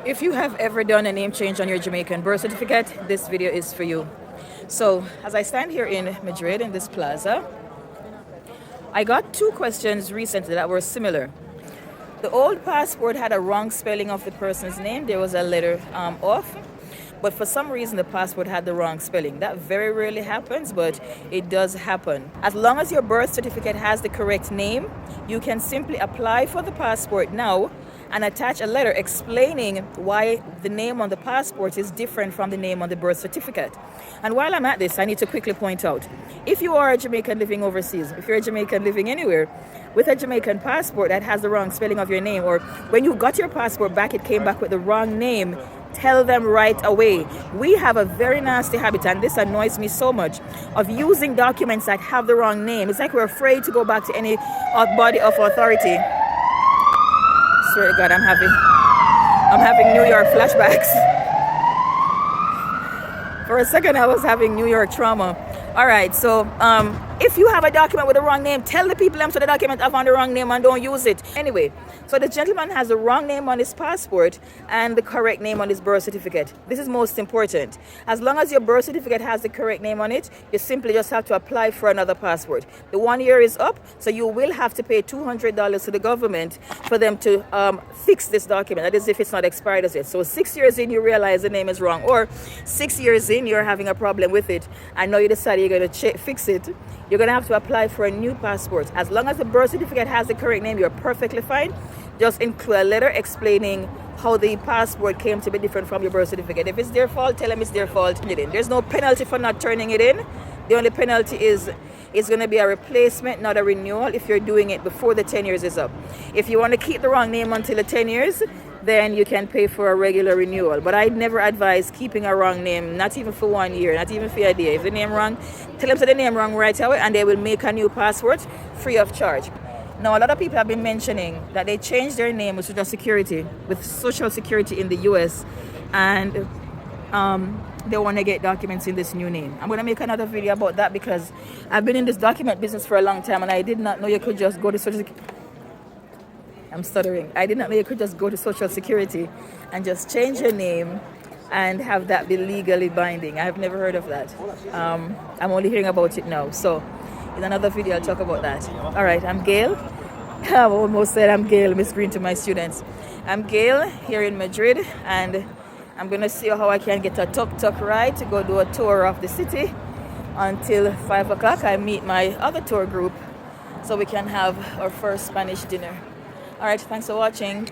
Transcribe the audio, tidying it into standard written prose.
If you have ever done a name change on your Jamaican birth certificate, this video is for you. So, as I stand here in Madrid in this plaza, I got two questions recently that were similar. The old passport had a wrong spelling of the person's name. There was a letter off. But for some reason, the passport had the wrong spelling. That very rarely happens, but it does happen. As long as your birth certificate has the correct name, you can simply apply for the passport now and attach a letter explaining why the name on the passport is different from the name on the birth certificate. And while I'm at this, I need to quickly point out, if you are a Jamaican living overseas, if you're a Jamaican living anywhere, with a Jamaican passport that has the wrong spelling of your name, or when you got your passport back, it came back with the wrong name, tell them right away. We have a very nasty habit, and this annoys me so much, of using documents that have the wrong name. It's like we're afraid to go back to any body of authority. Swear to God, I'm having New York flashbacks. For a second, I was having New York trauma. All right, so if you have a document with the wrong name, tell the people so the document have on the wrong name and don't use it. Anyway, so the gentleman has the wrong name on his passport and the correct name on his birth certificate. This is most important. As long as your birth certificate has the correct name on it, you simply just have to apply for another passport. The 1 year is up, so you will have to pay $200 to the government for them to fix this document. That is if it's not expired as yet. So 6 years in, you realize the name is wrong, or 6 years in, you're having a problem with it, and now you decide you're going to fix it. You're going to have to apply for a new passport. As long as the birth certificate has the correct name, you're perfectly fine. Just include a letter explaining how the passport came to be different from your birth certificate. If it's their fault, tell them it's their fault. There's no penalty for not turning it in. The only penalty is it's going to be a replacement, not a renewal, if you're doing it before the 10 years is up. If you want to keep the wrong name until the 10 years, then you can pay for a regular renewal. But I'd never advise keeping a wrong name, not even for 1 year, not even for a day. If the name wrong, tell them the name wrong right away, and they will make a new passport free of charge. Now, a lot of people have been mentioning that they changed their name with Social Security in the US, and they want to get documents in this new name. I'm going to make another video about that because I've been in this document business for a long time, and I did not know you could just go to Social Security. I'm stuttering. I did not know you could just go to Social Security and just change your name and have that be legally binding. I have never heard of that. I'm only hearing about it now. So in another video, I'll talk about that. All right, I'm Gail. I almost said I'm Gail, Miss Green to my students. I'm Gail here in Madrid, and I'm going to see how I can get a tuk-tuk ride to go do a tour of the city until 5 o'clock. I meet my other tour group so we can have our first Spanish dinner. All right, thanks for watching.